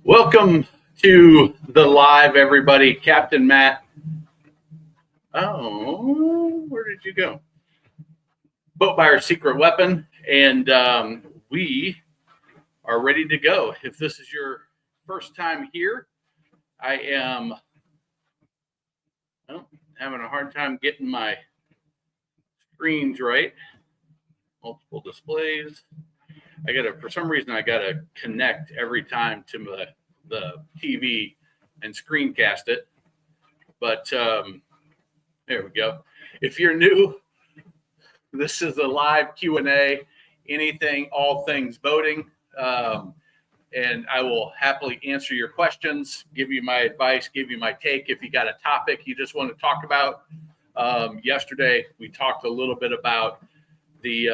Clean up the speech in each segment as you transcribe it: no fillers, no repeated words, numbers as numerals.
Welcome to the live, everybody. Captain Matt. Oh, where did you go? Boat Buyer's Secret Weapon. And we are ready to go. If this is your first time here, I am having a hard time getting my screens right. Multiple displays. For some reason, I got to connect every time to the TV and screencast it. But there we go. If you're new, this is a live Q&A, anything, all things boating. And I will happily answer your questions, give you my advice, give you my take. If you got a topic you just want to talk about. Yesterday, we talked a little bit about the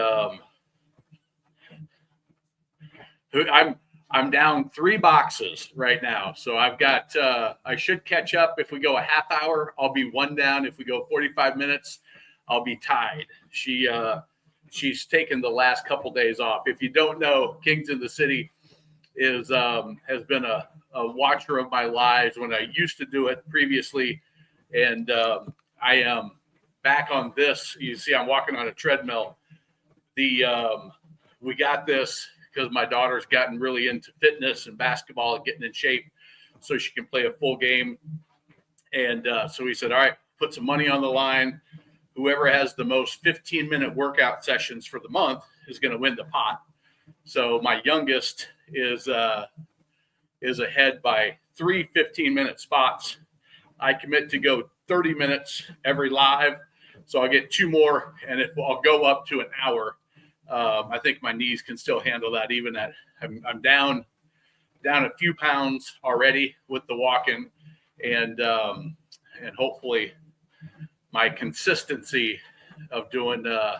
I'm down 3 boxes right now. So I've got, I should catch up. If we go a half hour, I'll be 1 down. If we go 45 minutes, I'll be tied. She's taken the last couple days off. If you don't know, Kings in the City has been a watcher of my lives when I used to do it previously. And I am back on this. You see, I'm walking on a treadmill. We got this because my daughter's gotten really into fitness and basketball and getting in shape so she can play a full game. And so we said, all right, put some money on the line. Whoever has the most 15-minute workout sessions for the month is going to win the pot. So my youngest is ahead by 3 15-minute spots. I commit to go 30 minutes every live. So I'll get 2 more, and I'll go up to an hour. I think my knees can still handle that. Even at I'm down a few pounds already with the walking, and hopefully my consistency of doing it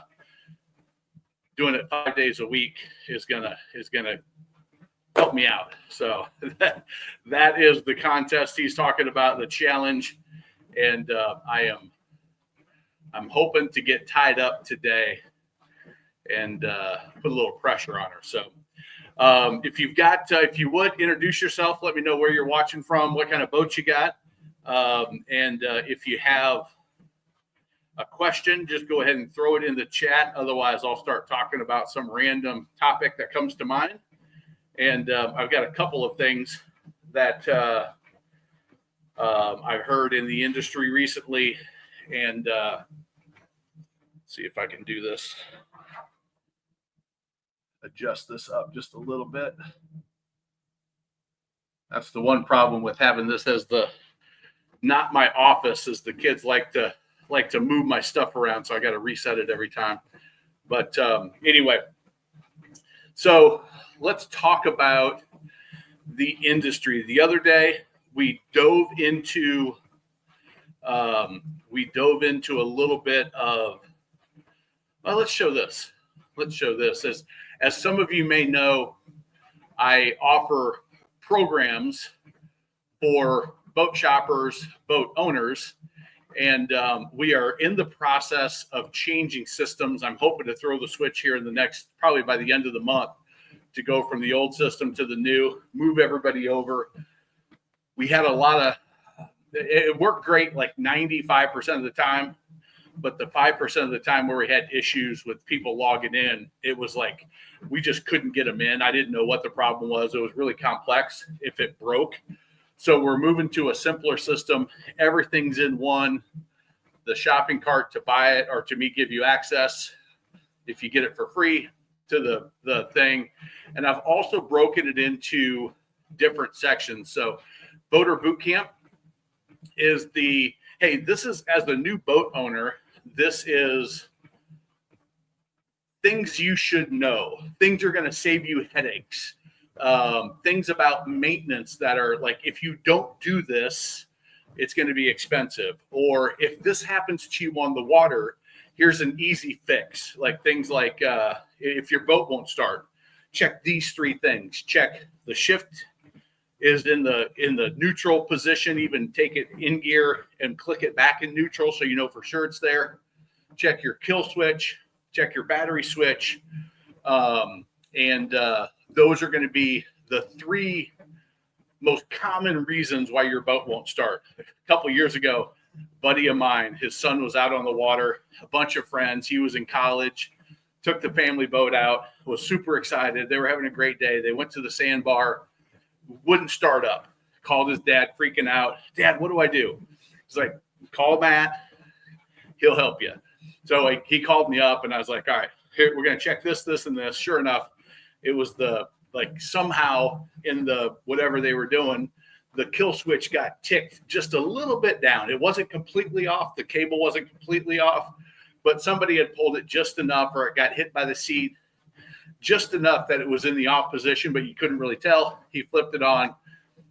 5 days a week is gonna help me out. So that is the contest he's talking about, the challenge, and I'm hoping to get tied up today and put a little pressure on her. So if you would introduce yourself, let me know where you're watching from, what kind of boat you got. And if you have a question, just go ahead and throw it in the chat. Otherwise, I'll start talking about some random topic that comes to mind. And I've got a couple of things that I've heard in the industry recently. And see if I can do this. Adjust this up just a little bit. That's the one problem with having this as not my office, is the kids like to move my stuff around, so I got to reset it every time. But anyway, so let's talk about the industry. The other day we dove into a little bit of, well, let's show this. As some of you may know, I offer programs for boat shoppers, boat owners, and we are in the process of changing systems. I'm hoping to throw the switch here in the next, probably by the end of the month, to go from the old system to the new, move everybody over. We had it worked great like 95% of the time. But the 5% of the time where we had issues with people logging in, it was like we just couldn't get them in. I didn't know what the problem was. It was really complex if it broke. So we're moving to a simpler system. Everything's in one. The shopping cart to buy it, or to me give you access if you get it for free to the thing. And I've also broken it into different sections. So Boater Bootcamp is hey, this is, as a new boat owner, this is things you should know. Things are going to save you headaches. Things about maintenance that are like, if you don't do this, it's going to be expensive. Or if this happens to you on the water, here's an easy fix. Like things like if your boat won't start, check these 3 things. Check the shift is in the neutral position. Even take it in gear and click it back in neutral so you know for sure it's there. Check your kill switch, check your battery switch, and those are going to be the three most common reasons why your boat won't start. A couple of years ago, a buddy of mine, his son was out on the water, a bunch of friends. He was in college, took the family boat out, was super excited. They were having a great day. They went to the sandbar, wouldn't start up. Called his dad, freaking out. Dad, what do I do? He's like, call Matt. He'll help you. So he called me up, and I was like, all right, here, we're going to check this, this, and this. Sure enough, it was somehow in the whatever they were doing, the kill switch got ticked just a little bit down. It wasn't completely off. The cable wasn't completely off, but somebody had pulled it just enough, or it got hit by the seat just enough that it was in the off position, but you couldn't really tell. He flipped it on,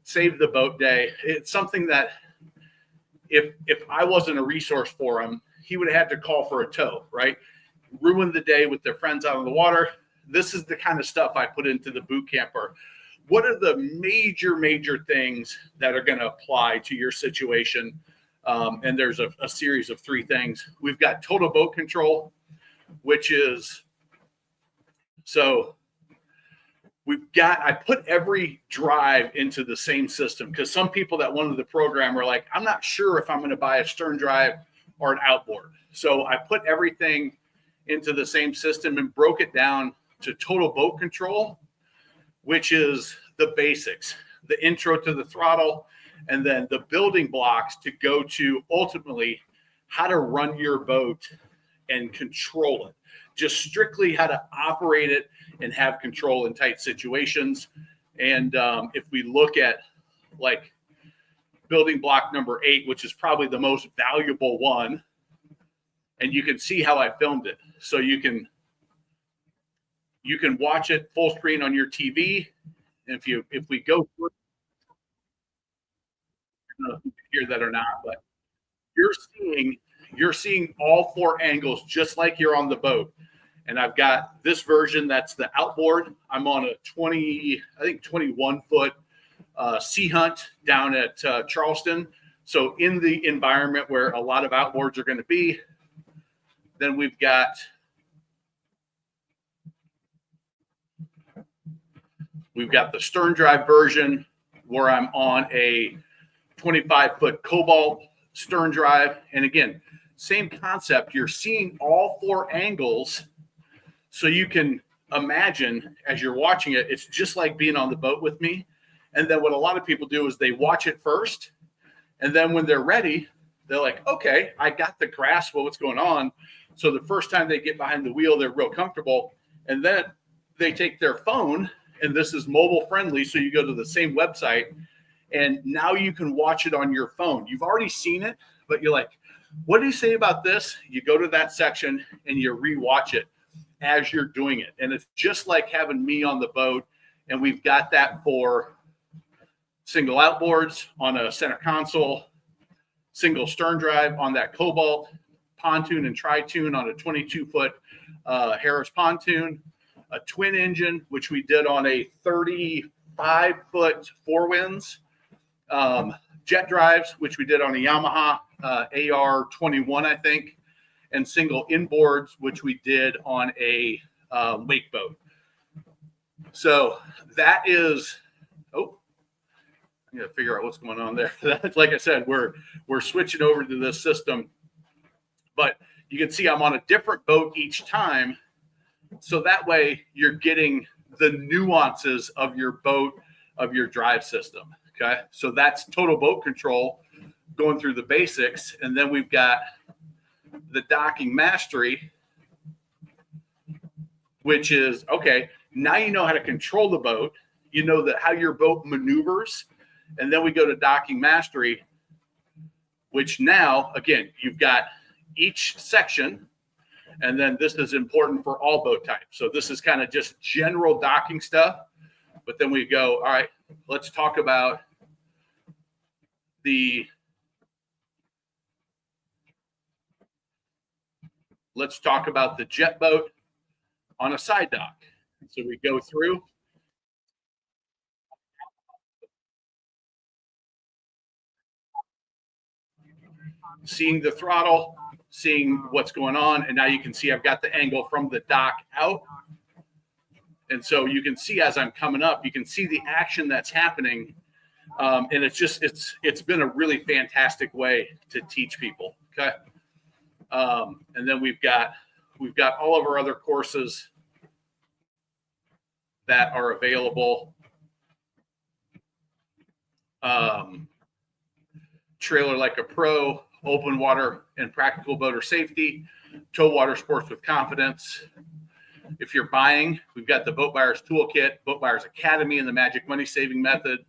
saved the boat day. It's something that if I wasn't a resource for him, he would have had to call for a tow, right? Ruin the day with their friends out on the water. This is the kind of stuff I put into the boot camper. What are the major things that are going to apply to your situation? And there's a series of three things. We've got total boat control, which is, so I put every drive into the same system, because some people that wanted the program are like, I'm not sure if I'm going to buy a stern drive or an outboard. So I put everything into the same system and broke it down to total boat control, which is the basics, the intro to the throttle, and then the building blocks to go to ultimately how to run your boat and control it. Just strictly how to operate it and have control in tight situations. And if we look at like building block number 8, which is probably the most valuable one, and you can see how I filmed it. So you can watch it full screen on your TV. And if we go through, I don't know if you can hear that or not, but you're seeing all 4 angles just like you're on the boat. And I've got this version that's the outboard. I'm on a 21 foot Sea Hunt down at Charleston. So in the environment where a lot of outboards are going to be. Then we've got the stern drive version where I'm on a 25 foot Cobalt stern drive. And again, same concept. You're seeing all 4 angles. So you can imagine as you're watching it, it's just like being on the boat with me. And then what a lot of people do is they watch it first. And then when they're ready, they're like, okay, I got the grasp of what's going on. So the first time they get behind the wheel, they're real comfortable. And then they take their phone, and this is mobile friendly. So you go to the same website, and now you can watch it on your phone. You've already seen it, but you're like, what do you say about this? You go to that section and you rewatch it as you're doing it. And it's just like having me on the boat. And we've got that for single outboards on a center console, single stern drive on that Cobalt, pontoon and tri-tune on a 22 foot Harris pontoon, a twin engine, which we did on a 35 foot 4Winds, jet drives, which we did on a Yamaha AR21, I think, and single inboards, which we did on a wake boat. So that is, I'm going to figure out what's going on there. That's, like I said, we're switching over to this system, but you can see I'm on a different boat each time. So that way you're getting the nuances of your boat, of your drive system. Okay. So that's total boat control, going through the basics. And then we've got the docking mastery, which is, okay, now you know how to control the boat. You know that how your boat maneuvers. And then we go to docking mastery, which now, again, you've got each section. And then this is important for all boat types. So this is kind of just general docking stuff. But then we go, all right, let's talk about the jet boat on a side dock. So we go through. Seeing the throttle, seeing what's going on. And now you can see I've got the angle from the dock out. And so you can see as I'm coming up, you can see the action that's happening. And it's been a really fantastic way to teach people. Okay. And then we've got all of our other courses that are available. Trailer Like a Pro, open water and practical boater safety, tow water sports with confidence. If you're buying, we've got the Boat Buyers Toolkit, Boat Buyers Academy, and the Magic Money Saving Method.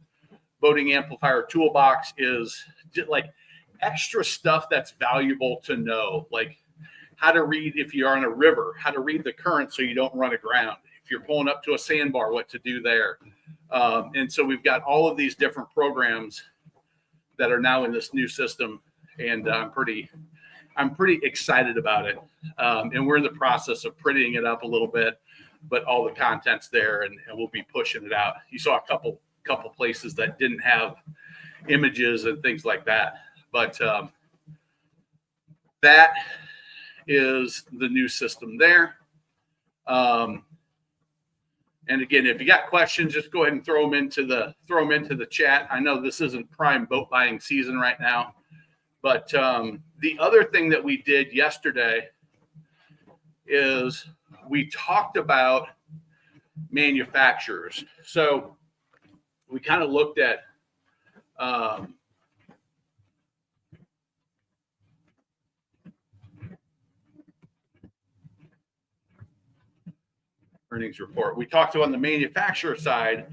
Boating Amplifier Toolbox is like extra stuff that's valuable to know, like how to read if you're on a river, how to read the current so you don't run aground. If you're pulling up to a sandbar, what to do there. And so we've got all of these different programs that are now in this new system, and I'm pretty excited about it. And we're in the process of prettying it up a little bit, but all the content's there, and we'll be pushing it out. You saw a couple places that didn't have images and things like that, but that is the new system there. And again, if you got questions, just go ahead and throw them into the chat. I know this isn't prime boat buying season right now, but the other thing that we did yesterday is we talked about manufacturers. So we kind of looked at earnings report. We talked about on the manufacturer side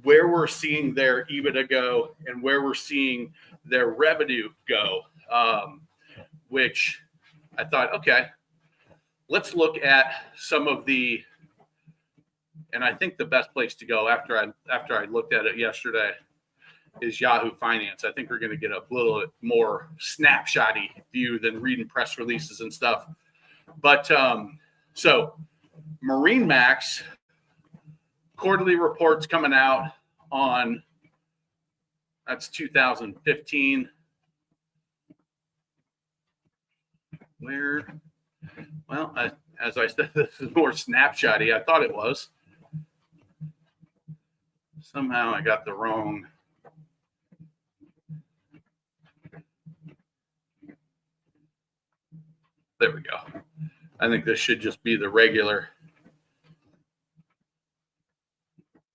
where we're seeing their EBITDA go and where we're seeing their revenue go, which I thought, okay, let's look at some of the, and I think the best place to go after I looked at it yesterday is Yahoo Finance. I think we're going to get a little bit more snapshotty view than reading press releases and stuff. But so MarineMax quarterly reports coming out on, that's 2015. As I said, this is more snapshotty. I thought it was. Somehow I got the wrong. There we go. I think this should just be the regular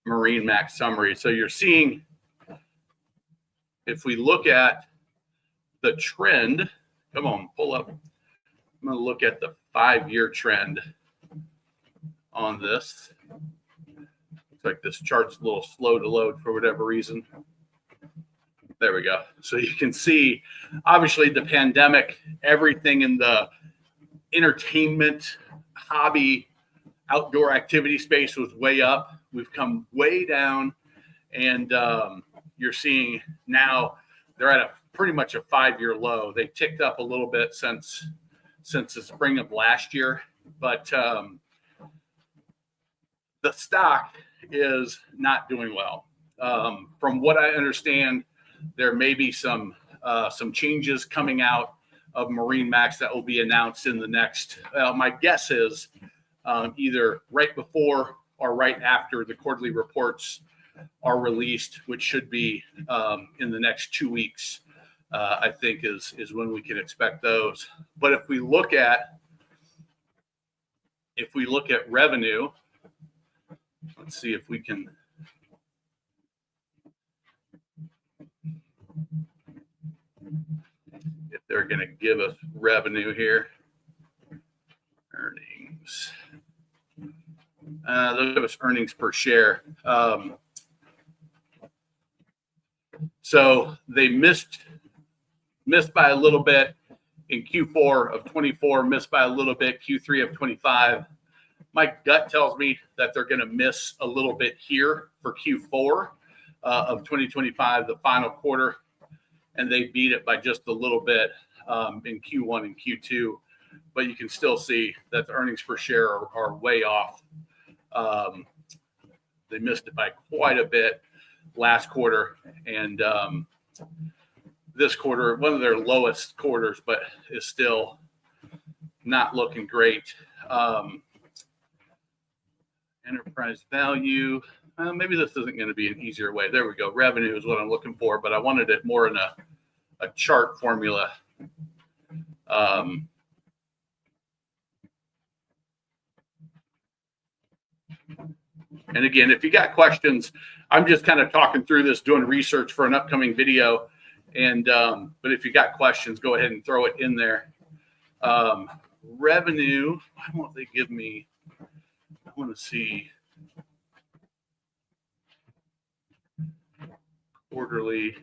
MarineMax summary. So you're seeing, if we look at the trend, come on, pull up. I'm going to look at the 5-year trend on this. Looks like this chart's a little slow to load for whatever reason. There we go. So you can see, obviously, the pandemic, everything in the entertainment, hobby, outdoor activity space was way up. We've come way down, and you're seeing now they're at pretty much a 5-year low. They ticked up a little bit since the spring of last year, but the stock is not doing well. From what I understand, there may be some changes coming out of MarineMax that will be announced in the next. My guess is either right before or right after the quarterly reports are released, which should be in the next 2 weeks. I think is when we can expect those. But if we look at revenue, let's see if we can. If they're going to give us revenue here, earnings. They'll give us earnings per share. So they missed by a little bit in Q4 of 24, missed by a little bit Q3 of 25. My gut tells me that they're going to miss a little bit here for Q4 of 2025, the final quarter, and they beat it by just a little bit in Q1 and Q2. But you can still see that the earnings per share are way off. They missed it by quite a bit last quarter, and this quarter, one of their lowest quarters, but is still not looking great. Enterprise value. Maybe this isn't going to be an easier way. There we go. Revenue is what I'm looking for, but I wanted it more in a chart formula. And again, if you got questions, I'm just kind of talking through this, doing research for an upcoming video. And but if you got questions, go ahead and throw it in there. Revenue, why won't they give me? I want to see quarterly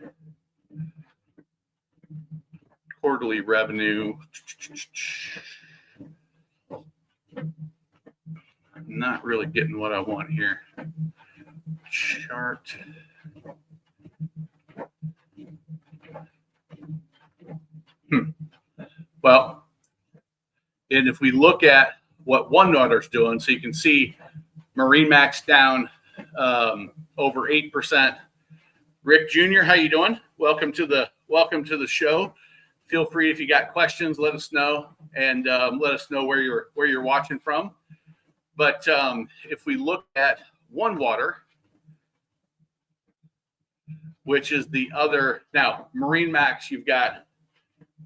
revenue. I'm not really getting what I want here. Chart. Well, and if we look at what OneWater's doing, so you can see MarineMax down over 8%. Rick Jr., how you doing? Welcome to the show. Feel free, if you got questions, let us know, and let us know where you're watching from. But if we look at OneWater, which is the other, now MarineMax, you've got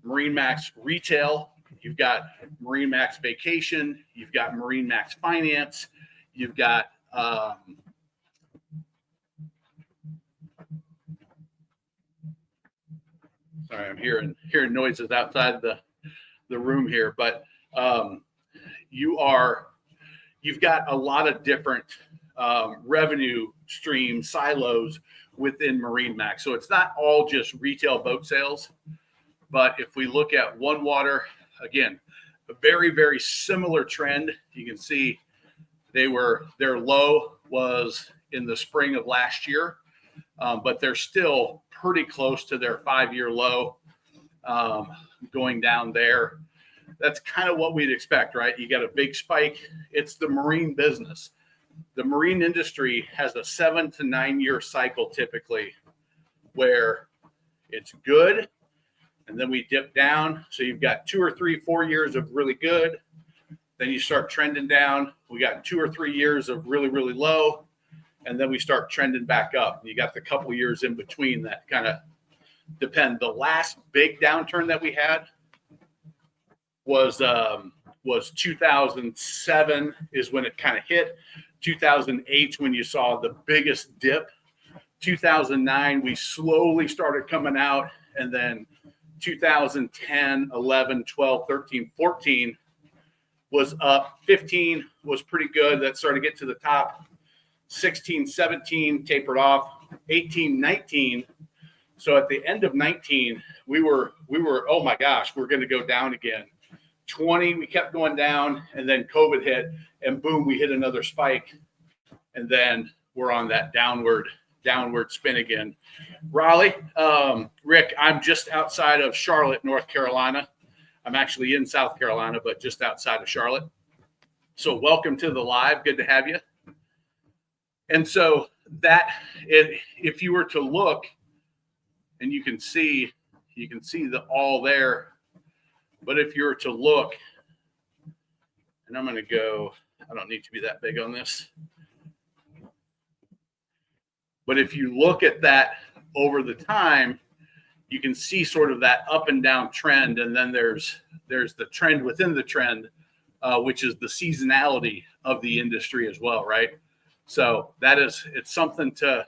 MarineMax Retail, you've got MarineMax Vacation, you've got MarineMax Finance, you've got sorry, I'm hearing noises outside the room here, but you've got a lot of different revenue stream silos within MarineMax. So it's not all just retail boat sales, but if we look at OneWater, again, a very, very similar trend. You can see their low was in the spring of last year, but they're still pretty close to their 5-year low, going down there. That's kind of what we'd expect, right? You got a big spike. It's the marine business. The marine industry has a 7 to 9 year cycle typically where it's good, and then we dip down. So you've got 2 or 3, 4 years of really good. Then you start trending down. We got 2 or 3 years of really, really low, and then we start trending back up. You got the couple years in between that kind of depend. The last big downturn that we had was 2007 is when it kind of hit. 2008 when you saw the biggest dip. 2009 we slowly started coming out, and then 2010, 11, 12, 13, 14 was up. 15 was pretty good. That started to get to the top. 16, 17 tapered off. 18, 19. So at the end of 19, we were, oh my gosh, we're going to go down again. 20, we kept going down, and then COVID hit, and boom, we hit another spike. And then we're on that downward spin again. Raleigh, Rick, I'm just outside of Charlotte, North Carolina. I'm actually in South Carolina, but just outside of Charlotte. So welcome to the live. Good to have you. And so if you were to look, and you can see the all there. But if you were to look, and I'm going to go, I don't need to be that big on this. But if you look at that over the time, you can see sort of that up and down trend. And then there's the trend within the trend, which is the seasonality of the industry as well, right? So it's something to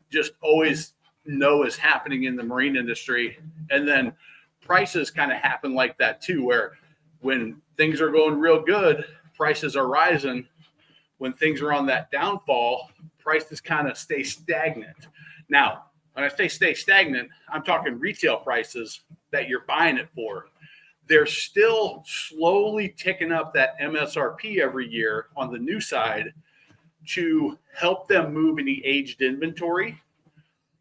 just always know is happening in the marine industry. And then prices kind of happen like that too, where when things are going real good, prices are rising. When things are on that downfall, prices kind of stay stagnant. Now, when I say stay stagnant, I'm talking retail prices that you're buying it for. They're still slowly ticking up that MSRP every year on the new side to help them move any aged inventory.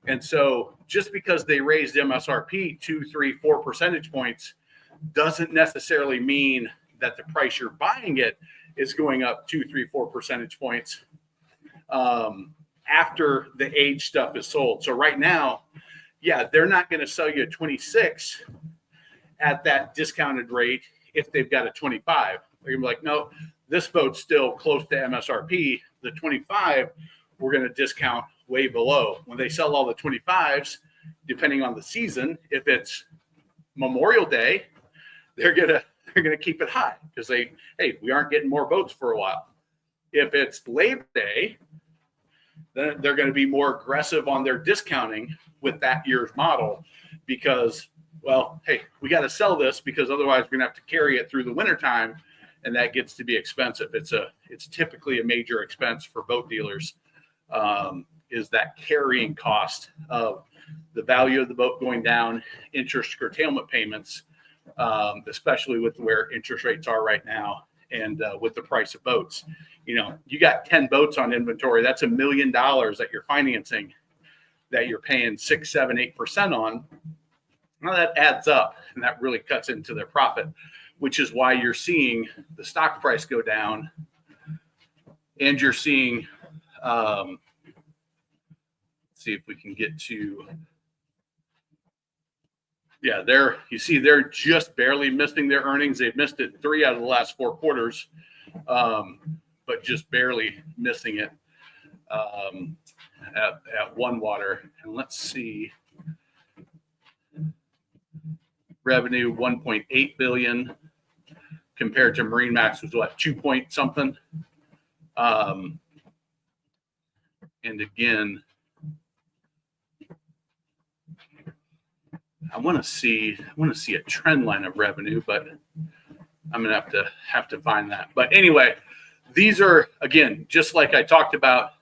And so just because they raised MSRP 2, 3, 4 percentage points doesn't necessarily mean that the price you're buying it is going up 2, 3, 4 percentage points after the age stuff is sold. So right now, yeah, they're not going to sell you a 26 at that discounted rate if they've got a 25. They're going to be like, no, this boat's still close to MSRP. The 25, we're going to discount way below. When they sell all the 25s, depending on the season, if it's Memorial Day, they're gonna keep it high because we aren't getting more boats for a while. If it's Labor Day, then they're going to be more aggressive on their discounting with that year's model because, well, hey, we got to sell this because otherwise we're going to have to carry it through the wintertime, and that gets to be expensive. It's typically a major expense for boat dealers, is that carrying cost of the value of the boat going down, interest curtailment payments, especially with where interest rates are right now and with the price of boats. You got 10 boats on inventory. That's $1 million that you're financing, that you're paying 6, 7, 8% on. Now that adds up, and that really cuts into their profit, which is why you're seeing the stock price go down, and you're seeing. See if we can get to. Yeah, they're just barely missing their earnings. They've missed it 3 out of the last 4 quarters, but just barely missing it at OneWater. And let's see, revenue $1.8 billion compared to MarineMax was what, 2 point something. And again, I want to see a trend line of revenue, but I'm gonna have to find that. But anyway, these are, again, just like I talked about,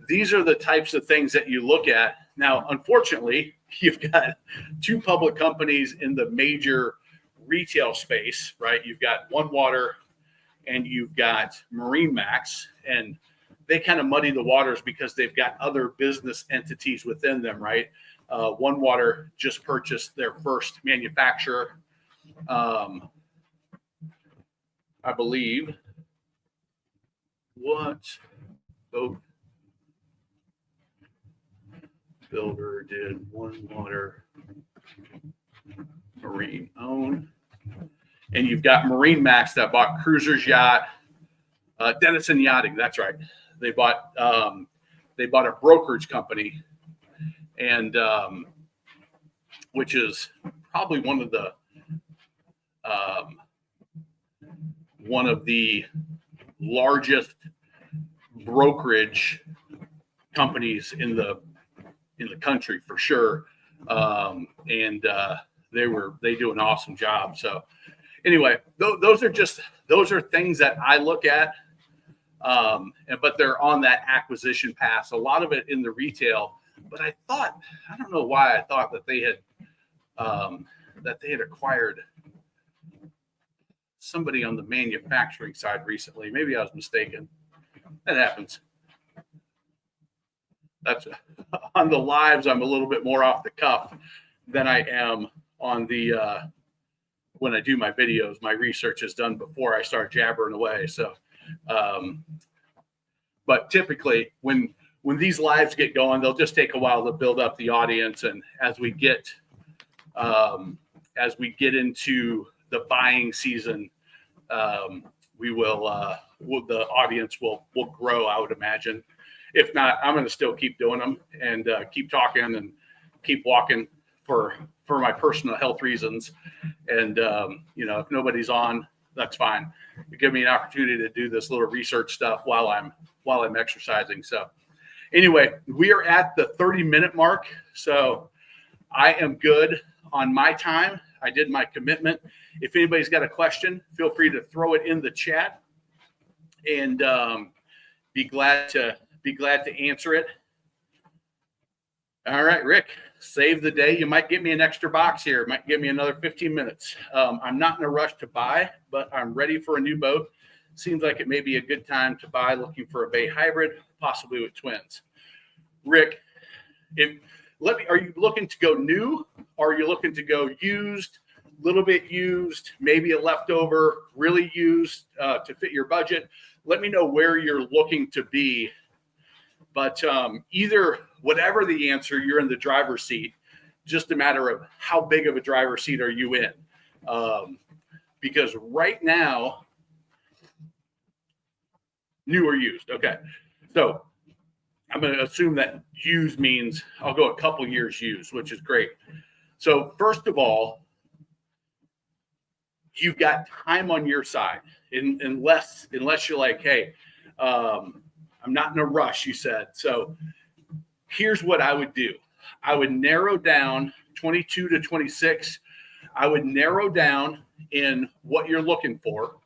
these are the types of things that you look at. Now, unfortunately, you've got 2 public companies in the major retail space, right? You've got OneWater and you've got MarineMax, and they kind of muddy the waters because they've got other business entities within them, right? OneWater just purchased their first manufacturer, I believe. What boat builder did OneWater Marine own? And you've got MarineMax that bought Cruisers Yacht, Denison Yachting. That's right. They bought a brokerage company, and which is probably one of the largest brokerage companies in the country for sure. And they do an awesome job. So anyway, those are things that I look at. But they're on that acquisition path. A lot of it in the retail. But I don't know why I thought that they had acquired somebody on the manufacturing side recently. Maybe I was mistaken. That happens. That's on the lives. I'm a little bit more off the cuff than I am on the when I do my videos. My research is done before I start jabbering away. So, but typically when these lives get going, they'll just take a while to build up the audience. And as we get into the buying season, the audience will grow, I would imagine. If not, I'm going to still keep doing them and keep talking and keep walking for my personal health reasons. And, if nobody's on, that's fine. You give me an opportunity to do this little research stuff while I'm exercising. So anyway, we are at the 30-minute mark. So I am good on my time. I did my commitment. If anybody's got a question, feel free to throw it in the chat, and be glad to answer it. All right, Rick, save the day. You might get me an extra box here. Might give me another 15 minutes. I'm not in a rush to buy, but I'm ready for a new boat. Seems like it may be a good time to buy, looking for a Bay hybrid, possibly with twins. Rick, are you looking to go new? Or are you looking to go used, little bit used, maybe a leftover, really used to fit your budget? Let me know where you're looking to be. But whatever the answer, you're in the driver's seat. Just a matter of how big of a driver's seat are you in? Because right now, New or used. Okay. So I'm going to assume that used means I'll go a couple years used, which is great. So first of all, you've got time on your side, unless you're like, hey, I'm not in a rush, you said. So here's what I would do. I would narrow down 22 to 26. I would narrow down in what you're looking for.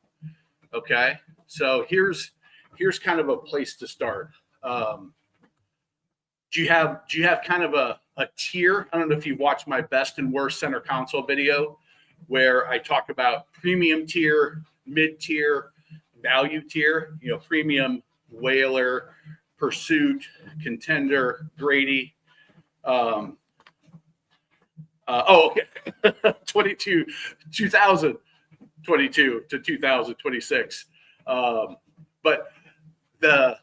Okay. So here's kind of a place to start. Do you have kind of a tier? I don't know if you watched my best and worst center console video where I talk about premium tier, mid tier, value tier, premium, Whaler, Pursuit, Contender, Grady. Okay. 2022 to 2026. But the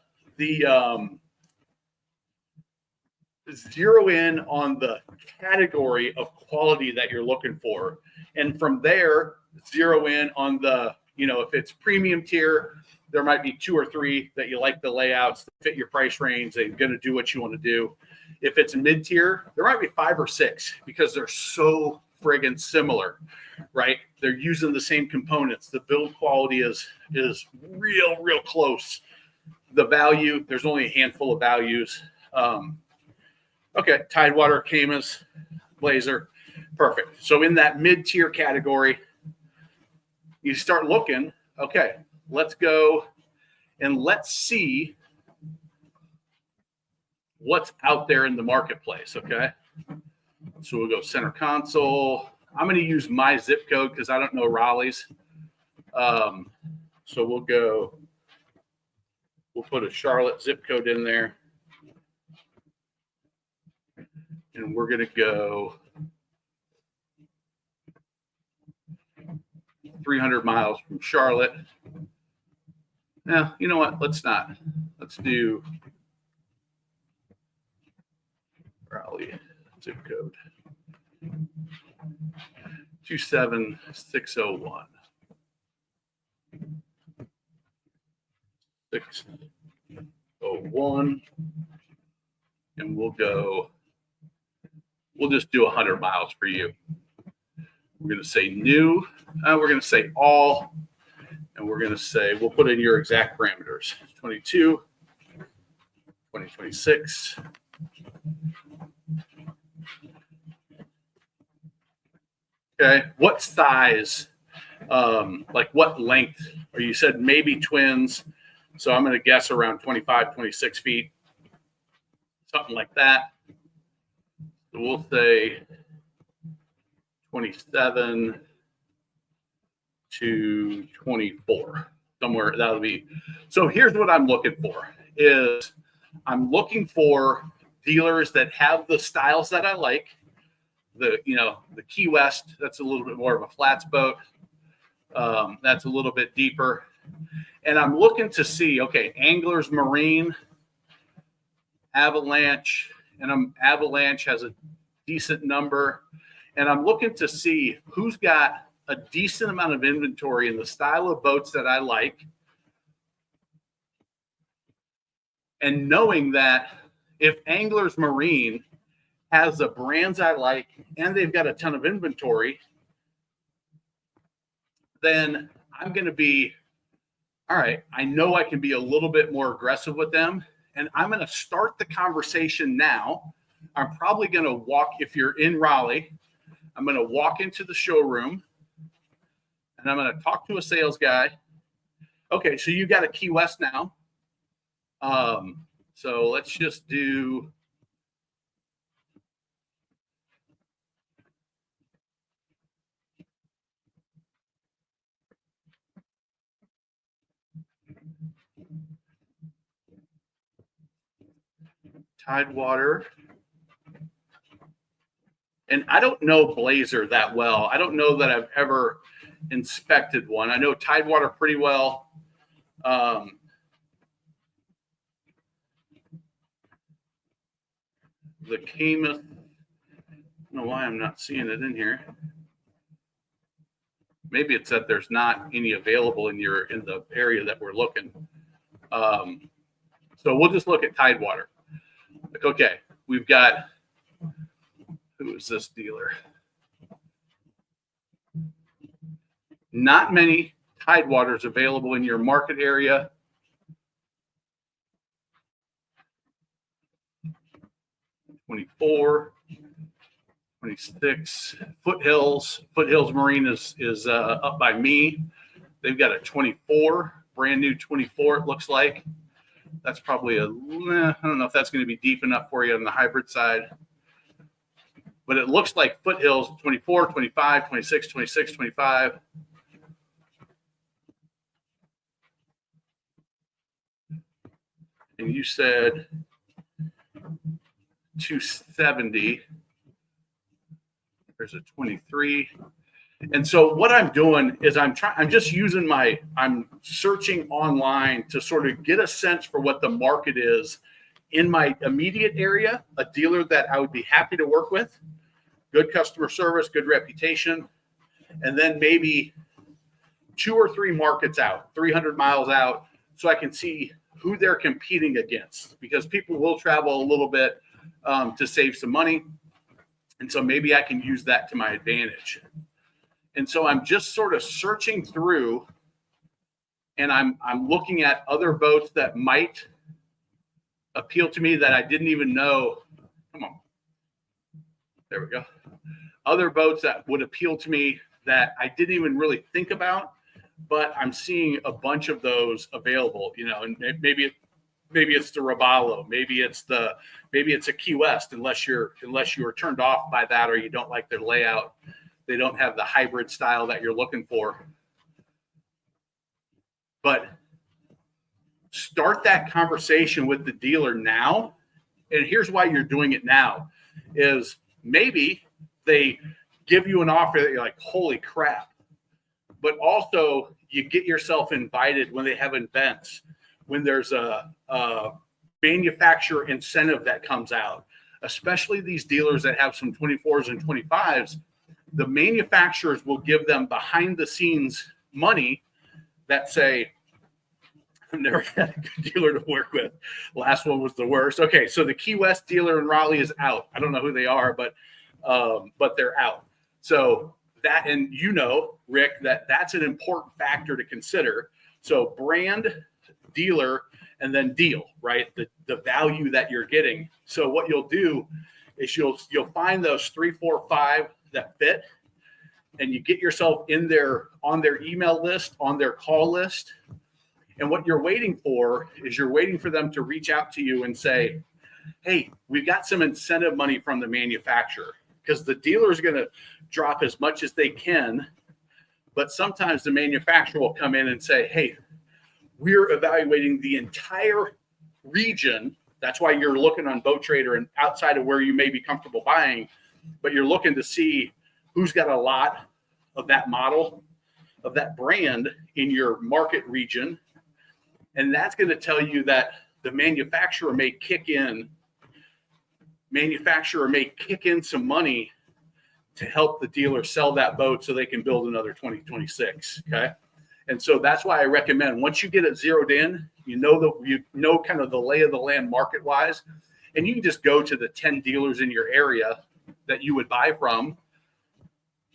zero in on the category of quality that you're looking for. And from there, zero in on the, if it's premium tier, there might be 2 or 3 that you like the layouts that fit your price range. They're going to do what you want to do. If it's mid tier, there might be 5 or 6 because they're so friggin' similar, right? They're using the same components. The build quality is real close. The value, there's only a handful of values. Okay, Tidewater, Camus, Blazer, perfect. So in that mid-tier category, you start looking, okay, let's go and let's see what's out there in the marketplace, okay? So we'll go center console. I'm going to use my zip code because I don't know Raleigh's. So we'll put a Charlotte zip code in there. And we're going to go 300 miles from Charlotte. Now, you know what? Let's not. Let's do Raleigh zip code 27601. 601. And we'll just do 100 miles for you. We're going to say new. We're going to say all. And we're going to say, we'll put in your exact parameters. 22, 2026. Okay. What size, like what length? Or you said maybe twins. So I'm going to guess around 25, 26 feet. Something like that. So we'll say 27 to 24, somewhere that'll be. So here's what I'm looking for is I'm looking for dealers that have the styles that I like. The Key West, that's a little bit more of a flats boat. That's a little bit deeper. And I'm looking to see, okay, Anglers Marine, Avalanche, and Avalanche has a decent number. And I'm looking to see who's got a decent amount of inventory in the style of boats that I like. And knowing that if Anglers Marine has the brands I like and they've got a ton of inventory, then I'm going to be, all right, I know I can be a little bit more aggressive with them. And I'm going to start the conversation now. I'm probably going to walk, if you're in Raleigh, I'm going to walk into the showroom and I'm going to talk to a sales guy. Okay, so you got a Key West now. So let's just do Tidewater. And I don't know Blazer that well. I don't know that I've ever inspected one. I know Tidewater pretty well. The Camus, I don't know why I'm not seeing it in here. Maybe it's that there's not any available in the area that we're looking. So we'll just look at Tidewater. Like, okay, we've got, who is this dealer? Not many Tidewaters available in your market area. $24, $26. Foothills Marine is up by me. They've got a 24, brand new 24. It looks like that's probably I don't know if that's going to be deep enough for you on the hybrid side, but it looks like Foothills 24, 25, 26, 26, 25. And you said 270. There's a 23. And so what I'm doing is I'm searching online to sort of get a sense for what the market is in my immediate area, a dealer that I would be happy to work with, good customer service, good reputation, and then maybe 2 or 3 markets out, 300 miles out, so I can see who they're competing against, because people will travel a little bit to save some money. And so maybe I can use that to my advantage. And so I'm just sort of searching through, and I'm looking at other boats that might appeal to me that I didn't even know. Come on. There we go. Other boats that would appeal to me that I didn't even really think about, but I'm seeing a bunch of those available, and maybe it's the Robalo, maybe it's a Key West, unless you are turned off by that or you don't like their layout. They don't have the hybrid style that you're looking for. But start that conversation with the dealer now. And here's why you're doing it now is maybe they give you an offer that you're like, holy crap. But also you get yourself invited when they have events, when there's a manufacturer incentive that comes out, especially these dealers that have some 24s and 25s. The manufacturers will give them behind the scenes money that say, I've never had a good dealer to work with. Last one was the worst. Okay, so the Key West dealer in Raleigh is out. I don't know who they are, but they're out. So that, and Rick, that's an important factor to consider. So brand, dealer, and then deal, right? The value that you're getting. So what you'll do is you'll find those 3, 4, 5 that fit, and you get yourself on their email list, on their call list. And what you're waiting for is you're waiting for them to reach out to you and say, hey, we've got some incentive money from the manufacturer, because the dealer is going to drop as much as they can. But sometimes the manufacturer will come in and say, hey, we're evaluating the entire region. That's why you're looking on Boat Trader and outside of where you may be comfortable buying, but you're looking to see who's got a lot of that model, of that brand in your market region. And that's going to tell you that the manufacturer may kick in some money to help the dealer sell that boat so they can build another 2026. Okay. And so that's why I recommend, once you get it zeroed in, you know kind of the lay of the land market wise, and you can just go to the 10 dealers in your area that you would buy from,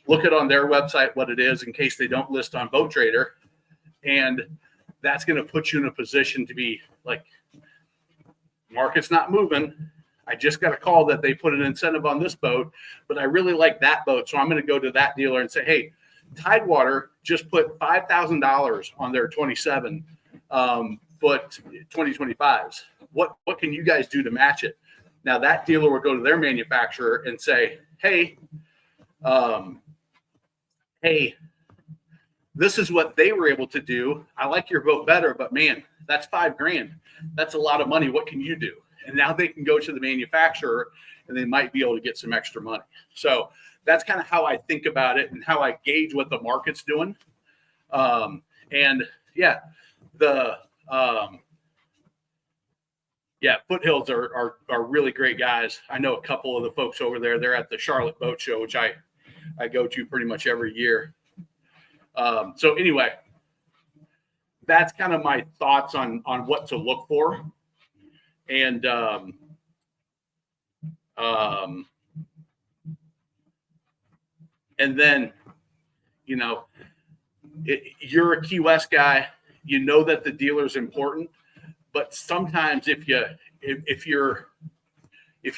look at on their website what it is in case they don't list on Boat Trader. And that's going to put you in a position to be like, market's not moving. I just got a call that they put an incentive on this boat, but I really like that boat. So I'm going to go to that dealer and say, hey, Tidewater just put $5,000 on their 27 foot 2025s. What can you guys do to match it? Now that dealer will go to their manufacturer and say, hey, this is what they were able to do. I like your boat better, but man, that's $5,000. That's a lot of money. What can you do? And now they can go to the manufacturer and they might be able to get some extra money. So that's kind of how I think about it and how I gauge what the market's doing. Foothills are really great guys. I know a couple of the folks over there. They're at the Charlotte Boat Show, which I go to pretty much every year. So anyway, that's kind of my thoughts on what to look for. And and then, you know, you're a Key West guy, you know that the dealer's important, but sometimes if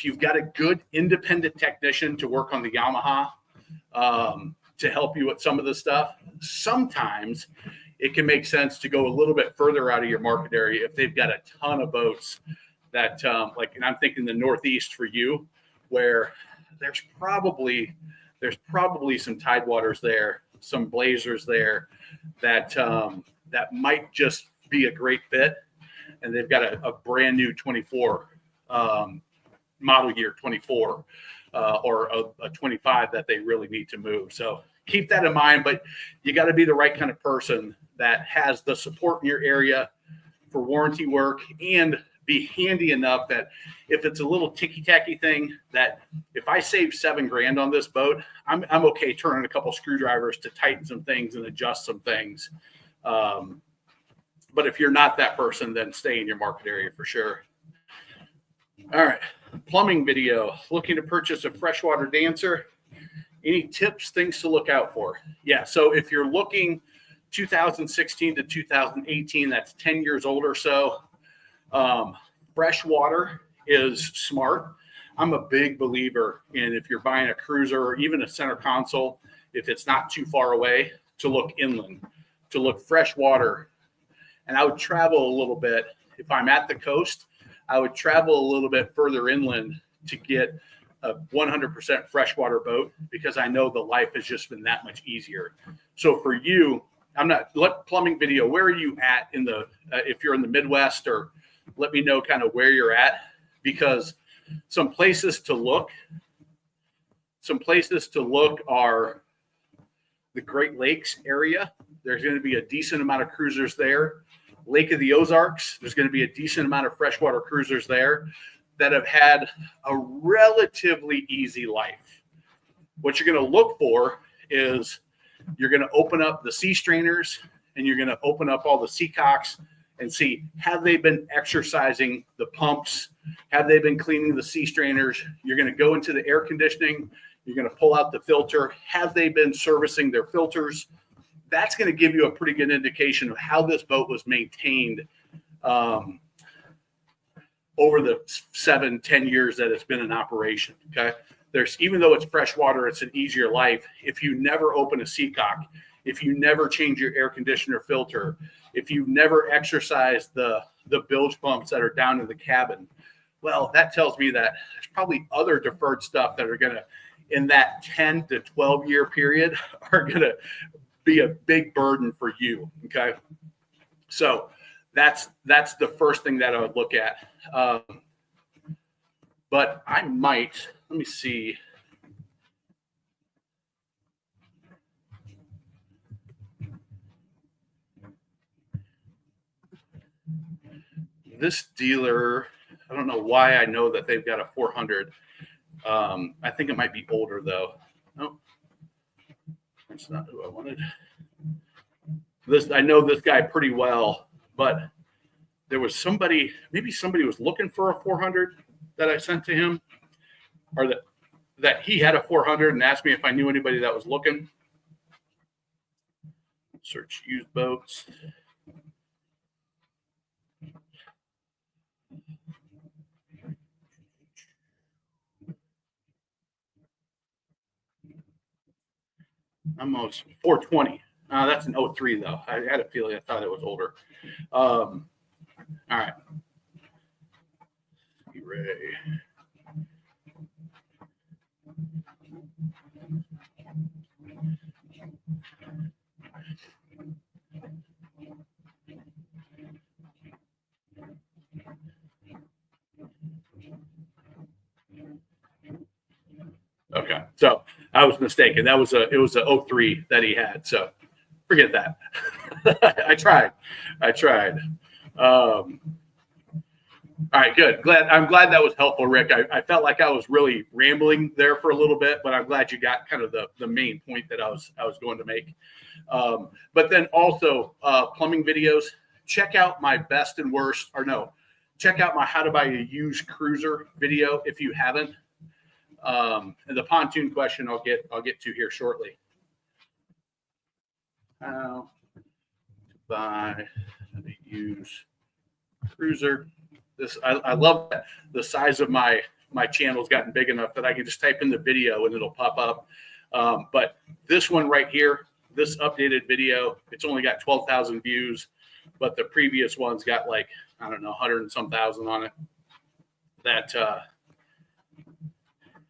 you've got a good independent technician to work on the Yamaha, to help you with some of the stuff, sometimes it can make sense to go a little bit further out of your market area if they've got a ton of boats that, like, and I'm thinking the Northeast for you, where there's probably some Tidewaters there, some Blazers there that that might just be a great fit, and they've got a brand new 24 model year 24 or a 25 that they really need to move. So keep that in mind, but you got to be the right kind of person that has the support in your area for warranty work, and be handy enough that if it's a little ticky-tacky thing, that if I save $7,000 on this boat, I'm okay turning a couple screwdrivers to tighten some things and adjust some things. But if you're not that person, then stay in your market area for sure. All right. Plumbing video. Looking to purchase a freshwater dancer. Any tips, things to look out for? Yeah. So if you're looking 2016 to 2018, that's 10 years old or so. Freshwater is smart. I'm a big believer in, if you're buying a cruiser or even a center console, if it's not too far away, to look inland, to look freshwater. And I would travel a little bit. If I'm at the coast, I would travel a little bit further inland to get a 100% freshwater boat, because I know the life has just been that much easier. So for you, plumbing video, where are you at in the, if you're in the Midwest, or let me know kind of where you're at, because some places to look are the Great Lakes area. There's going to be a decent amount of cruisers there. Lake of the Ozarks, there's going to be a decent amount of freshwater cruisers there that have had a relatively easy life. What you're going to look for is, you're going to open up the sea strainers, and you're going to open up all the seacocks and see, have they been exercising the pumps? Have they been cleaning the sea strainers? You're going to go into the air conditioning. You're going to pull out the filter. Have they been servicing their filters? That's going to give you a pretty good indication of how this boat was maintained over the 7-10 years that it's been in operation. Okay. Even though it's freshwater, it's an easier life. If you never open a seacock, if you never change your air conditioner filter, if you never exercise the bilge pumps that are down in the cabin, well, that tells me that there's probably other deferred stuff that are going to, in that 10 to 12 year period, are going to be a big burden for you. Okay. So that's the first thing that I would look at. But I might, let me see. This dealer, I don't know why I know that they've got a 400. I think it might be older though. Nope. That's not who I wanted. I know this guy pretty well, but there was maybe somebody was looking for a 400 that I sent to him, or that he had a 400 and asked me if I knew anybody that was looking. Search used boats. Almost 420. That's an 03 though. I had a feeling, I thought it was older. All right. Ray. Okay, so I was mistaken. It was a 03 that he had. So forget that. I tried. All right, good. I'm glad that was helpful, Rick. I felt like I was really rambling there for a little bit, but I'm glad you got kind of the main point that I was going to make. But then also plumbing videos. check out my best and worst, or no, check out my how to buy a used cruiser video if you haven't. And the pontoon question I'll get to here shortly. How to buy a used cruiser. This I love that the size of my channel's gotten big enough that I can just type in the video and it'll pop up. But this one right here, this updated video, it's only got 12,000 views, but the previous one's got like, I don't know, 100 and some thousand on it. That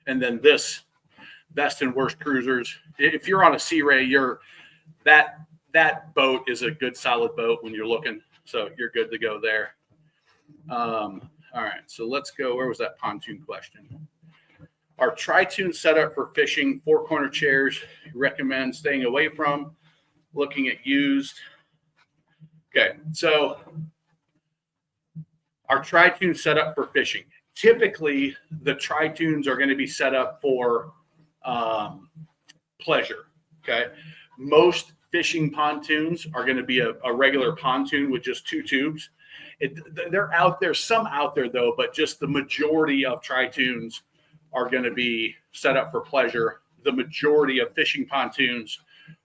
and then this best and worst cruisers. If you're on a Sea Ray, that boat is a good solid boat when you're looking, so you're good to go there. All right, so let's go. Where was that pontoon question? Our tri-tune setup for fishing, 4-corner chairs, recommend staying away from, looking at used. Okay, so our tri-tune setup for fishing. Typically, the tri-tunes are going to be set up for pleasure, okay? Most fishing pontoons are going to be a regular pontoon with just 2 tubes. They're out there, some out there though, but just the majority of tri-tunes are going to be set up for pleasure. The majority of fishing pontoons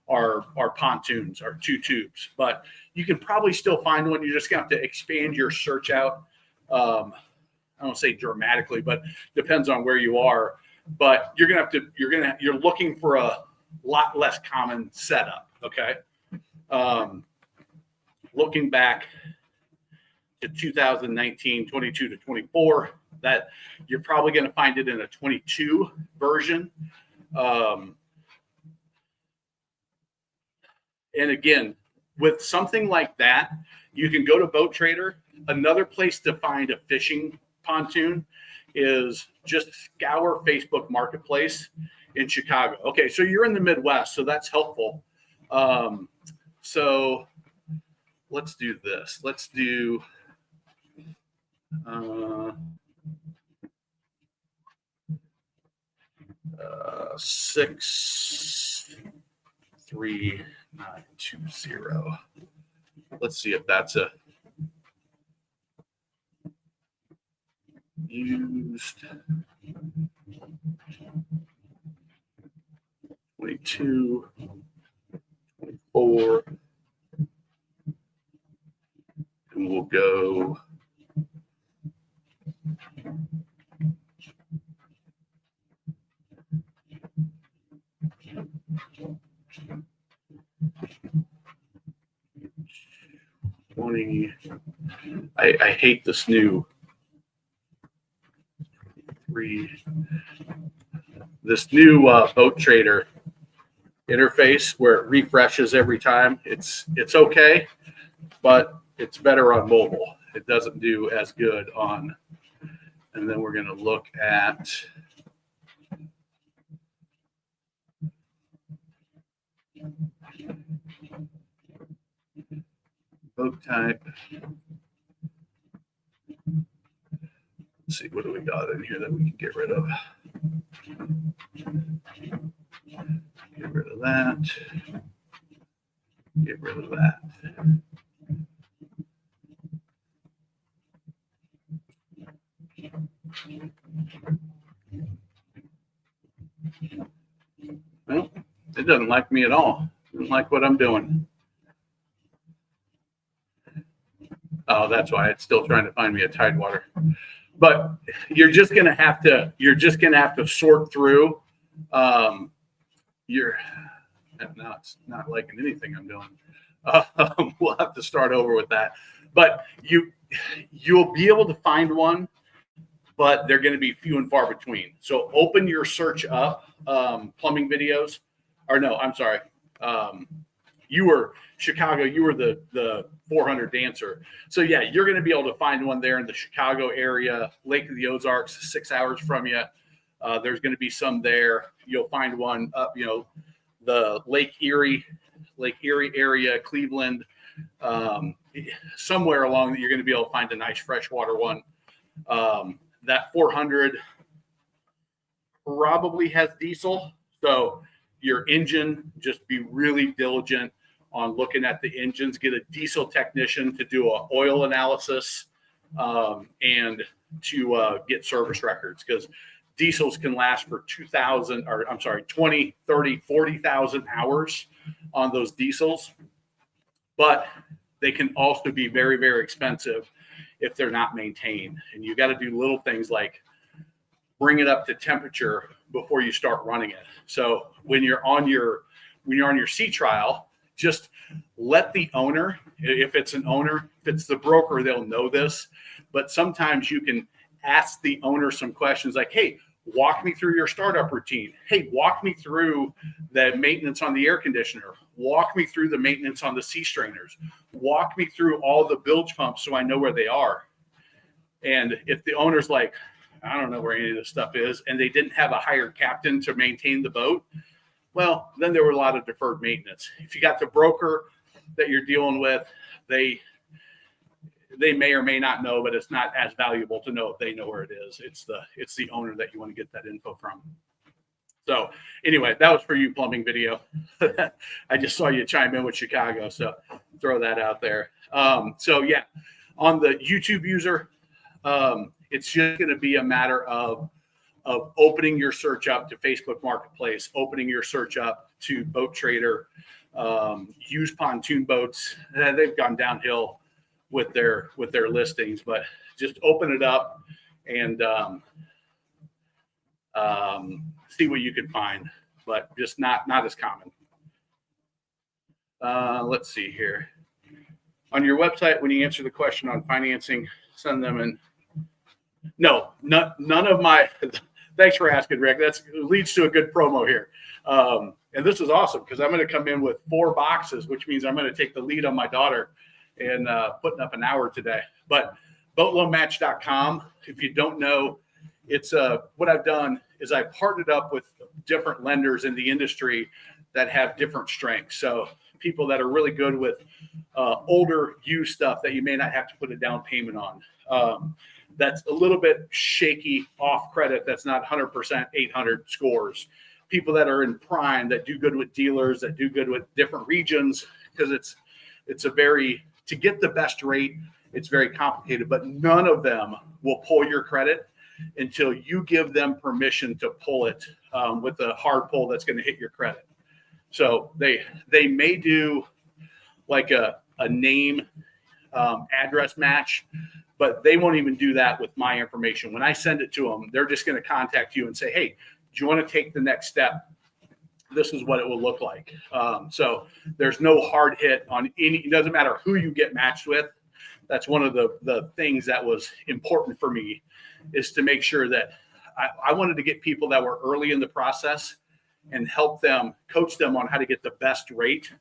are pontoons, are 2 tubes, but you can probably still find one. You're just going to have to expand your search out. I don't say dramatically, but depends on where you are. But you're looking for a lot less common setup. Okay. Looking back to 2019, 22 to 24, that you're probably going to find it in a 22 version. And again, with something like that, you can go to Boat Trader. Another place to find a fishing pontoon is just scour Facebook Marketplace in Chicago. Okay, so you're in the Midwest, so that's helpful. So let's do this. Let's do 63920. Let's see if that's a used 22, 24, and we'll go 20. I hate this new Boat Trader interface where it refreshes every time. It's okay, but it's better on mobile. It doesn't do as good on. And then we're going to look at boat type. Let's see, what do we got in here that we can get rid of? Get rid of that. Get rid of that. Well, it doesn't like me at all. It doesn't like what I'm doing. Oh, that's why it's still trying to find me a Tidewater. But you're just gonna have to sort through now it's not liking anything I'm doing. We'll have to start over with that. But you'll be able to find one, but they're going to be few and far between. So open your search up, plumbing videos, or no, I'm sorry. You were Chicago. You were the 400 dancer. So yeah, you're going to be able to find one there in the Chicago area, Lake of the Ozarks, 6 hours from you. There's going to be some there. You'll find one up, the Lake Erie area, Cleveland, somewhere along that you're going to be able to find a nice freshwater one. That 400 probably has diesel. So your engine, just be really diligent on looking at the engines, get a diesel technician to do an oil analysis, and to get service records, because diesels can last for 20, 30, 40,000 hours on those diesels, but they can also be very, very expensive if they're not maintained. And you got to do little things like bring it up to temperature before you start running it. So when you're on your sea trial, just let the owner, if it's an owner, if it's the broker, they'll know this, but sometimes you can ask the owner some questions like, hey, walk me through your startup routine. Hey, walk me through the maintenance on the air conditioner. Walk me through the maintenance on the sea strainers. Walk me through all the bilge pumps so I know where they are. And if the owner's like, I don't know where any of this stuff is, and they didn't have a hired captain to maintain the boat, well, then there were a lot of deferred maintenance. If you got the broker that you're dealing with, they may or may not know, but it's not as valuable to know if they know where it is. It's the owner that you want to get that info from. So anyway, that was for you, plumbing video. I just saw you chime in with Chicago, so throw that out there. So yeah, on the YouTube user, it's just going to be a matter of opening your search up to Facebook Marketplace, opening your search up to Boat Trader, used pontoon boats. They've gone downhill with their listings, but just open it up and see what you can find, but just not as common. Let's see here. On your website, when you answer the question on financing, send them in. No, none of my. Thanks for asking, Rick. That leads to a good promo here. And this is awesome because I'm going to come in with 4 boxes, which means I'm going to take the lead on my daughter and putting up an hour today. But boatloanmatch.com, if you don't know, it's what I've done is I partnered up with different lenders in the industry that have different strengths. So people that are really good with older used stuff that you may not have to put a down payment on. That's a little bit shaky off credit. That's not 100% 800 scores. People that are in prime, that do good with dealers, that do good with different regions, because it's a very, to get the best rate, it's very complicated, but none of them will pull your credit until you give them permission to pull it with a hard pull that's going to hit your credit. So they may do like a name address match, but they won't even do that with my information. When I send it to them, they're just going to contact you and say, hey, do you want to take the next step? This is what it will look like. So there's no hard hit on any, it doesn't matter who you get matched with. That's one of the things that was important for me, is to make sure that I wanted to get people that were early in the process and help them, coach them on how to get the best rate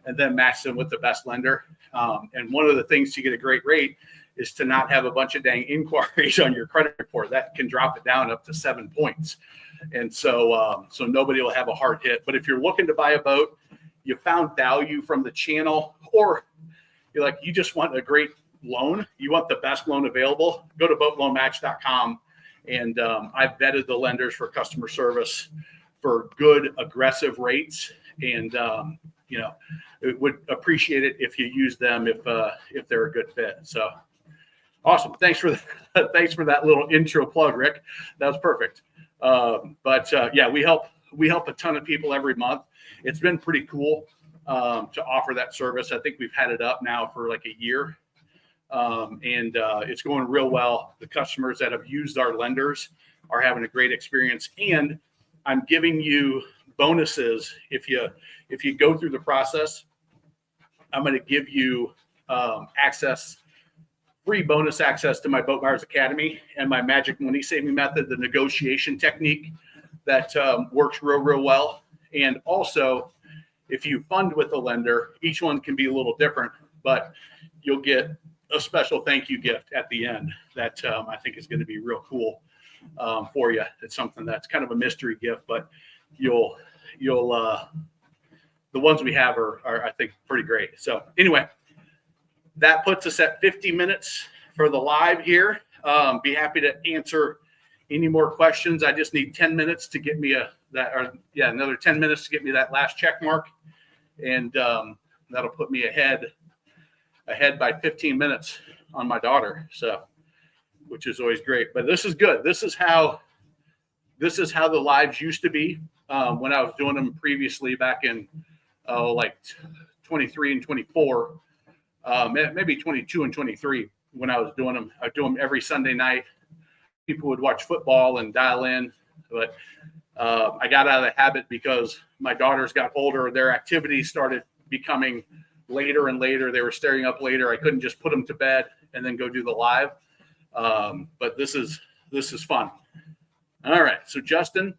and then match them with the best lender. And one of the things to get a great rate is to not have a bunch of dang inquiries on your credit report. That can drop it down up to 7 points. And so nobody will have a hard hit. But if you're looking to buy a boat, you found value from the channel, or you're like, you just want a great loan, you want the best loan available, go to boatloanmatch.com. And I've vetted the lenders for customer service for good, aggressive rates. And, it would appreciate it if you use them if they're a good fit. So awesome. Thanks for that little intro plug, Rick. That was perfect. Yeah, we help a ton of people every month. It's been pretty cool to offer that service. I think we've had it up now for like a year. And it's going real well. The customers that have used our lenders are having a great experience, and I'm giving you bonuses. If you go through the process, I'm going to give you free bonus access to my Boat Buyers Academy and my Magic Money Saving Method, the negotiation technique that works real well. And also, if you fund with a lender, each one can be a little different, but you'll get a special thank you gift at the end that I think is going to be real cool for you. It's something that's kind of a mystery gift, but you'll the ones we have are I think pretty great. So anyway, that puts us at 50 minutes for the live here. Be happy to answer any more questions. I just need 10 minutes to get me another 10 minutes to get me that last check mark. And That'll put me ahead by 15 minutes on my daughter. So, which is always great. But this is good. This is how the lives used to be when I was doing them previously back in like 23 and 24, maybe 22 and 23 when I was doing them. I do them every Sunday night. People would watch football and dial in, but I got out of the habit because my daughters got older. Their activities started becoming later and later. They were staying up later. I couldn't just put them to bed and then go do the live. But this is fun. All right. So Justin,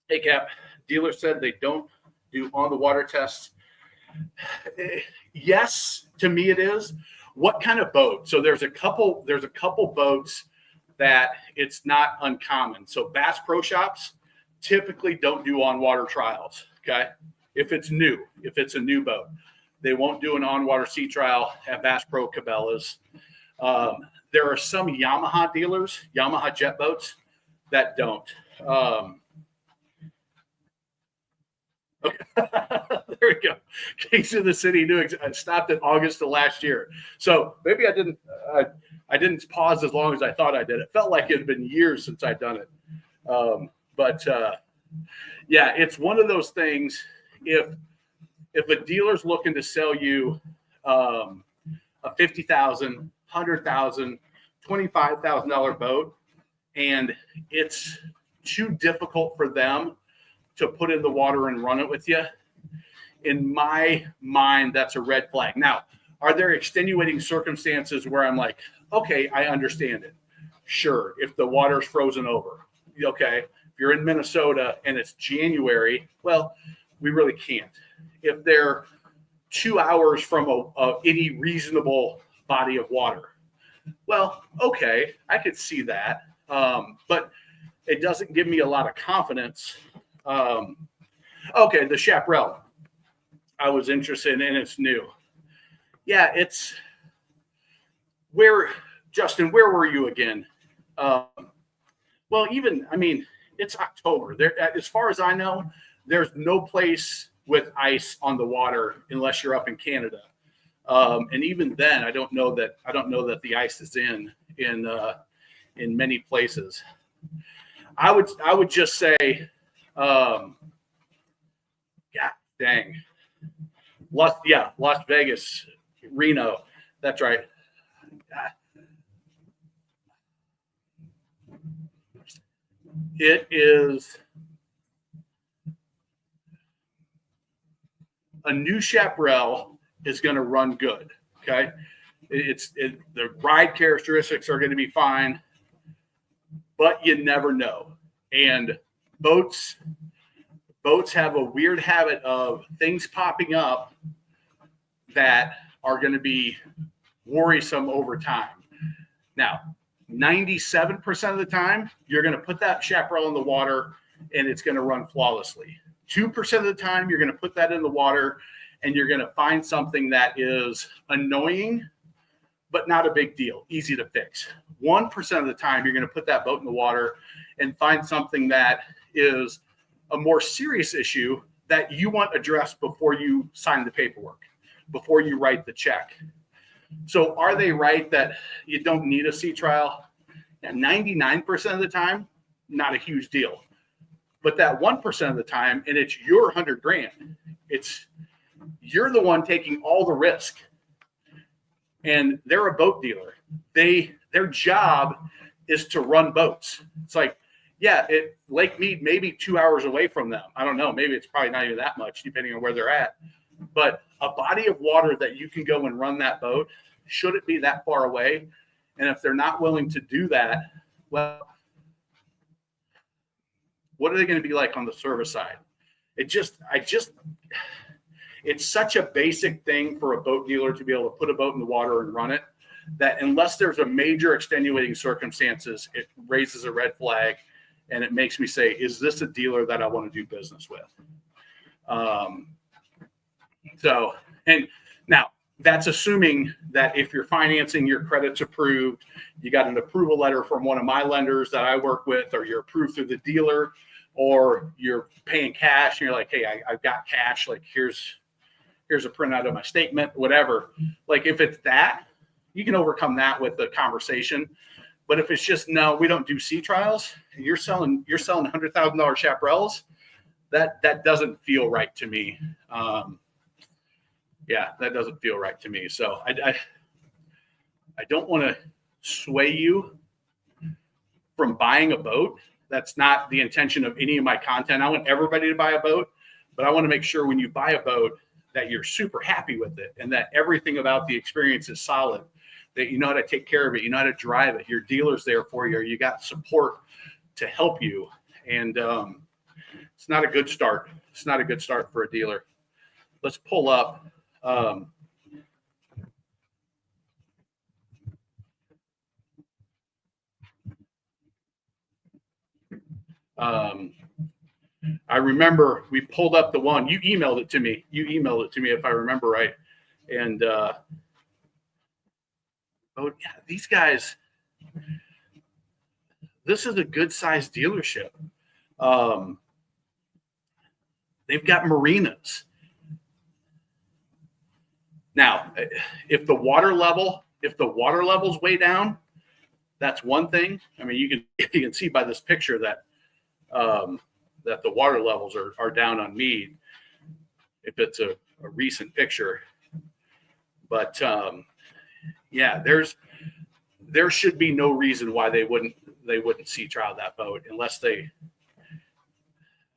hey Cap, dealer said they don't do on the water tests. Yes, to me it is. What kind of boat? So there's a couple boats that it's not uncommon. So Bass Pro Shops typically don't do on water trials. Okay. If it's a new boat, they won't do an on-water sea trial at Bass Pro Cabela's. There are some Yamaha dealers, Yamaha jet boats, that don't. Okay. There we go. Kings of the City New. I stopped in August of last year, so maybe I didn't pause as long as I thought I did. It felt like it had been years since I'd done it. But yeah, it's one of those things. If a dealer's looking to sell you a $50,000, $100,000, $25,000 boat, and it's too difficult for them to put in the water and run it with you, in my mind, that's a red flag. Now, are there extenuating circumstances where I'm like, okay, I understand it. Sure, if the water's frozen over, okay. If you're in Minnesota and it's January, well, we really can't. If they're 2 hours from any reasonable body of water, well, okay, I could see that. But it doesn't give me a lot of confidence. Okay, the Chaparral I was interested in, it's new. Yeah, it's Justin, where were you again? Well, it's October. There, as far as I know, there's no place with ice on the water unless you're up in Canada. And even then, I don't know that the ice is in many places. I would just say, yeah, dang, Las Vegas, Reno. That's right. It is a new Chaparral is going to run good. Okay. The ride characteristics are going to be fine, but you never know. And boats have a weird habit of things popping up that are going to be worrisome over time. Now, 97% of the time, you're going to put that Chaparral in the water and it's going to run flawlessly. 2% of the time, you're going to put that in the water and you're going to find something that is annoying, but not a big deal, easy to fix. 1% of the time, you're going to put that boat in the water and find something that is a more serious issue that you want addressed before you sign the paperwork, before you write the check. So are they right that you don't need a sea trial? Yeah, 99% of the time, not a huge deal. But that 1% of the time, and it's your $100,000, you're the one taking all the risk. And they're a boat dealer. Their job is to run boats. It's like, yeah, Lake Mead may be 2 hours away from them. I don't know. Maybe it's probably not even that much, depending on where they're at. But a body of water that you can go and run that boat, should it be that far away? And if they're not willing to do that, well, what are they going to be like on the service side? It's such a basic thing for a boat dealer to be able to put a boat in the water and run it, that unless there's a major extenuating circumstances, it raises a red flag. And it makes me say, is this a dealer that I want to do business with? And now that's assuming that if you're financing, your credit's approved, you got an approval letter from one of my lenders that I work with, or you're approved through the dealer, or you're paying cash and you're like, hey, I've got cash. Like, here's here's a printout of my statement, whatever. Like if it's that, you can overcome that with the conversation. But if it's just, no, we don't do sea trials, and you're selling $100,000 chaparrals, that doesn't feel right to me. Yeah, that doesn't feel right to me. So I don't want to sway you from buying a boat. That's not the intention of any of my content. I want everybody to buy a boat, but I want to make sure when you buy a boat that you're super happy with it and that everything about the experience is solid, that you know how to take care of it, you know how to drive it, your dealer's there for you, or you got support to help you. And it's not a good start. It's not a good start for a dealer. Let's pull up. I remember we pulled up the one, you emailed it to me. If I remember right. And oh yeah, these guys, this is a good sized dealership. They've got marinas. Now, if the water level's way down, that's one thing. I mean, you can see by this picture that that the water levels are down on Mead, if it's a recent picture. But yeah, there should be no reason why they wouldn't sea trial that boat unless they.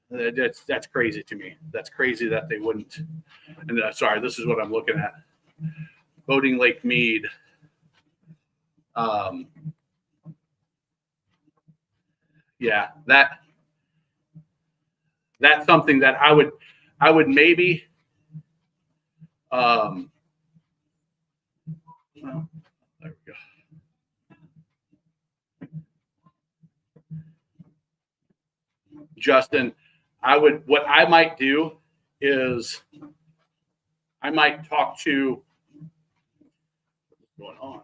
That's crazy to me. That's crazy that they wouldn't. And sorry, this is what I'm looking at. Boating Lake Mead. Yeah, that's something that I would maybe. Well, there we go. Justin, what I might do is I might talk to what's going on.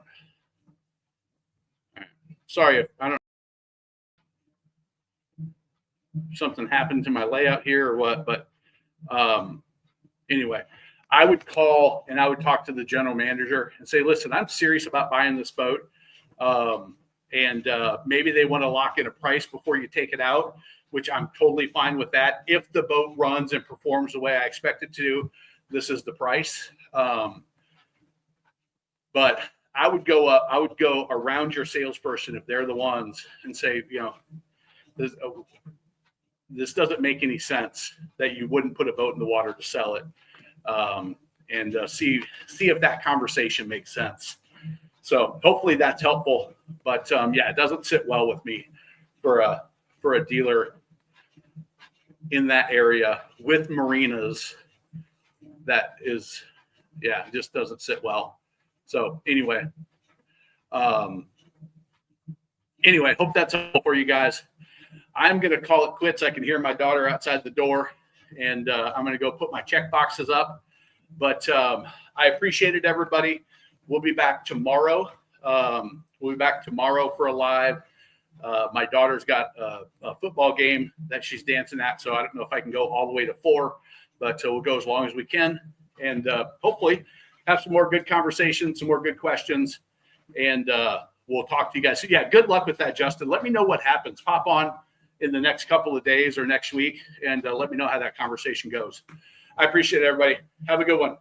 Right. Sorry if I don't something happened to my layout here or what, but anyway, I would call and I would talk to the general manager and say, listen, I'm serious about buying this boat. And maybe they want to lock in a price before you take it out, which I'm totally fine with that. If the boat runs and performs the way I expect it to, this is the price. But I would go around your salesperson if they're the ones and say, you know, this doesn't make any sense that you wouldn't put a boat in the water to sell it. And see if that conversation makes sense. So hopefully that's helpful. But yeah, it doesn't sit well with me for a dealer in that area with marinas. That is, yeah, just doesn't sit well. So anyway, hope that's helpful for you guys. I'm going to call it quits. I can hear my daughter outside the door, and I'm going to go put my check boxes up. But I appreciate it, everybody. We'll be back tomorrow. We'll be back tomorrow for a live. My daughter's got a football game that she's dancing at, so I don't know if I can go all the way to 4, but we'll go as long as we can. And hopefully have some more good conversations, some more good questions, and we'll talk to you guys. So, yeah, good luck with that, Justin. Let me know what happens. Pop on in the next couple of days or next week, and let me know how that conversation goes. I appreciate it, everybody. Have a good one.